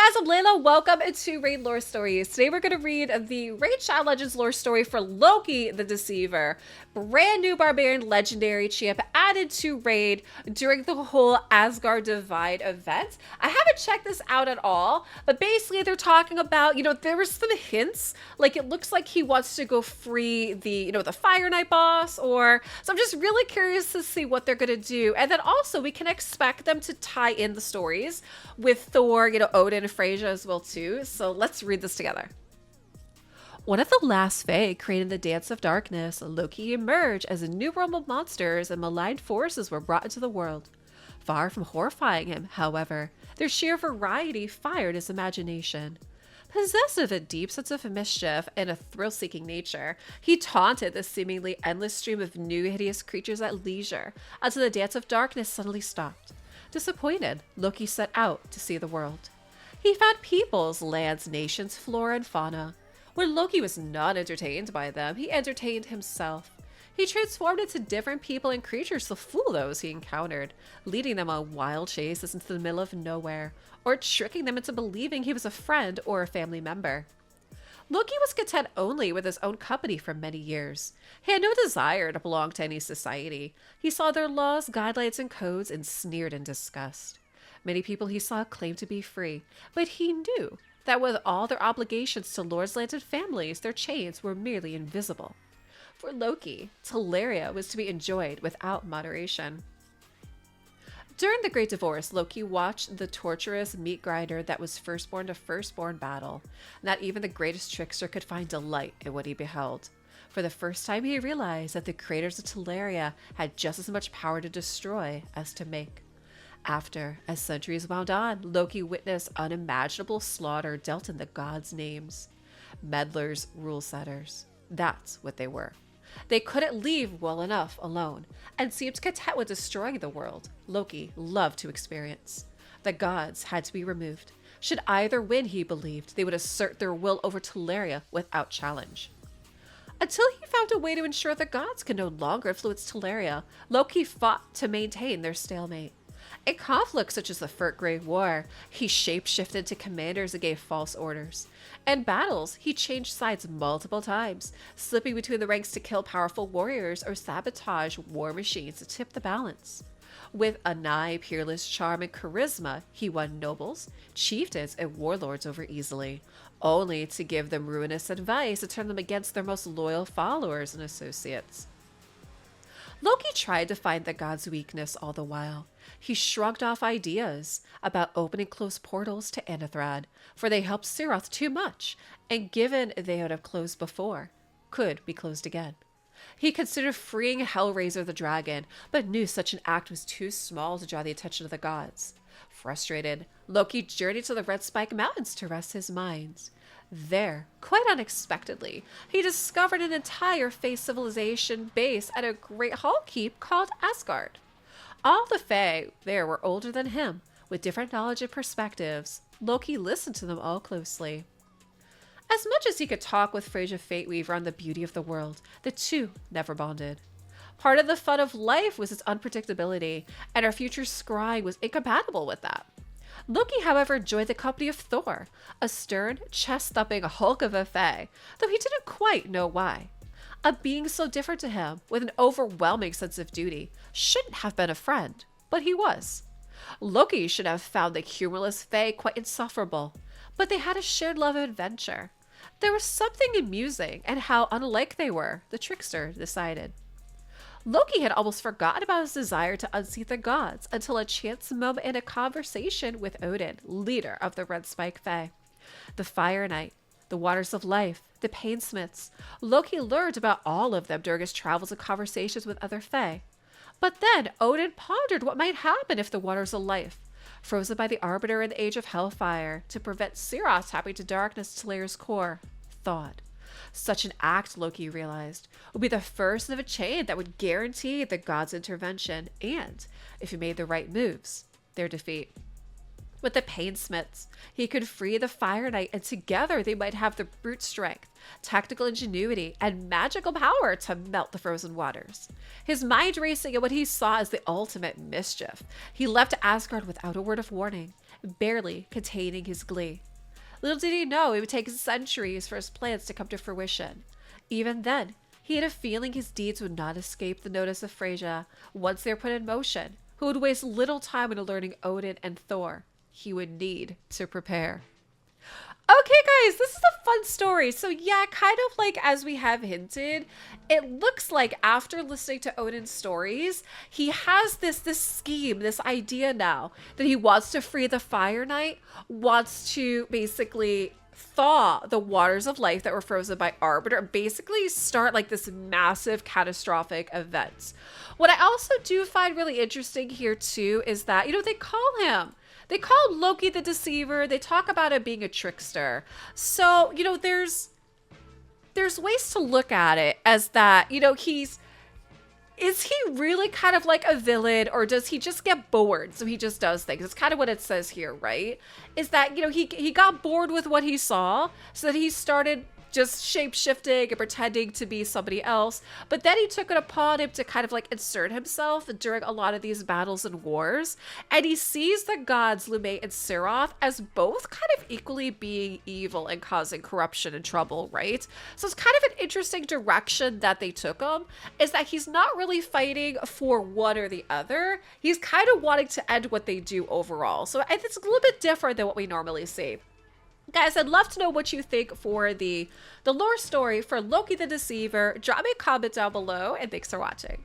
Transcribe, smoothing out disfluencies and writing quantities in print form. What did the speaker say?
guys, I'm Layla. Welcome to Raid Lore Stories. Today we're going to read the Raid Shadow Legends lore story for Loki the Deceiver, brand new barbarian legendary champ added to Raid during the whole Asgard Divide event. I haven't checked this out at all, but basically they're talking about, there were some hints, like it looks like he wants to go free the Fire Knight boss, so I'm just really curious to see what they're going to do. And then also we can expect them to tie in the stories with Thor, Odin and Frasier as well too. So let's read this together. One of the last Fae created the Dance of Darkness, Loki emerged as a new realm of monsters and malign forces were brought into the world. Far from horrifying him, however, their sheer variety fired his imagination. Possessed of a deep sense of mischief and a thrill-seeking nature, he taunted the seemingly endless stream of new hideous creatures at leisure until the Dance of Darkness suddenly stopped. Disappointed, Loki set out to see the world. He found peoples, lands, nations, flora, and fauna. When Loki was not entertained by them, he entertained himself. He transformed into different people and creatures to fool those he encountered, leading them on wild chases into the middle of nowhere, or tricking them into believing he was a friend or a family member. Loki was content only with his own company for many years. He had no desire to belong to any society. He saw their laws, guidelines, and codes and sneered in disgust. Many people he saw claimed to be free, but he knew that with all their obligations to lords, lands, and families, their chains were merely invisible. For Loki, Teleria was to be enjoyed without moderation. During the Great Divorce, Loki watched the torturous meat grinder that was firstborn to firstborn battle. Not even the greatest trickster could find delight in what he beheld. For the first time, he realized that the creators of Teleria had just as much power to destroy as to make. After, as centuries wound on, Loki witnessed unimaginable slaughter dealt in the gods' names. Meddlers, rule-setters. That's what they were. They couldn't leave well enough alone, and seemed content with destroying the world Loki loved to experience. The gods had to be removed. Should either win, he believed, they would assert their will over Teleria without challenge. Until he found a way to ensure the gods could no longer influence Teleria, Loki fought to maintain their stalemate. In conflicts such as the Great War, he shape-shifted to commanders and gave false orders. In battles, he changed sides multiple times, slipping between the ranks to kill powerful warriors or sabotage war machines to tip the balance. With a nigh peerless charm and charisma, he won nobles, chieftains, and warlords over easily, only to give them ruinous advice to turn them against their most loyal followers and associates. Loki tried to find the gods' weakness all the while. He shrugged off ideas about opening closed portals to Anathrad, for they helped Siroth too much, and given they would have closed before, could be closed again. He considered freeing Hellraiser the dragon, but knew such an act was too small to draw the attention of the gods. Frustrated, Loki journeyed to the Red Spike Mountains to rest his mind. There, quite unexpectedly, he discovered an entire Fae civilization base at a great hall keep called Asgard. All the Fae there were older than him, with different knowledge and perspectives. Loki listened to them all closely. As much as he could talk with Frasier Fateweaver on the beauty of the world, the two never bonded. Part of the fun of life was its unpredictability, and our future scrying was incompatible with that. Loki, however, enjoyed the company of Thor, a stern, chest-thumping hulk of a Fae, though he didn't quite know why. A being so different to him, with an overwhelming sense of duty, shouldn't have been a friend, but he was. Loki should have found the humorless Fae quite insufferable, but they had a shared love of adventure. There was something amusing in how unlike they were, the trickster decided. Loki had almost forgotten about his desire to unseat the gods until a chance moment in a conversation with Odin, leader of the Red Spike Fae. The Fire Knight, the Waters of Life, the Painsmiths. Loki learned about all of them during his travels and conversations with other Fae. But then Odin pondered what might happen if the Waters of Life, frozen by the Arbiter in the Age of Hellfire to prevent Siroth tapping to darkness to Teleria's core, thawed. Such an act, Loki realized, would be the first of a chain that would guarantee the gods' intervention and, if he made the right moves, their defeat. With the Painsmiths, he could free the Fire Knight, and together they might have the brute strength, tactical ingenuity, and magical power to melt the frozen waters. His mind racing at what he saw as the ultimate mischief, he left Asgard without a word of warning, barely containing his glee. Little did he know it would take centuries for his plans to come to fruition. Even then, he had a feeling his deeds would not escape the notice of Freyja once they were put in motion, who would waste little time in learning Odin and Thor. He would need to prepare. Okay, guys, this is a fun story. So yeah, kind of like as we have hinted, it looks like after listening to Odin's stories, he has this scheme, this idea now that he wants to free the Fire Knight, wants to basically thaw the waters of life that were frozen by Arbiter, basically start like this massive catastrophic event. What I also do find really interesting here too is that, they call Loki the Deceiver. They talk about him being a trickster. So, there's ways to look at it as that, is he really kind of like a villain, or does he just get bored? So he just does things. It's kind of what it says here, right? Is that, he got bored with what he saw, so that he started just shape-shifting and pretending to be somebody else. But then he took it upon him to kind of like insert himself during a lot of these battles and wars. And he sees the gods Lume and Siroth as both kind of equally being evil and causing corruption and trouble, right? So it's kind of an interesting direction that they took him, is that he's not really fighting for one or the other. He's kind of wanting to end what they do overall. So it's a little bit different than what we normally see. Guys, I'd love to know what you think for the lore story for Loki the Deceiver. Drop me a comment down below, and thanks for watching.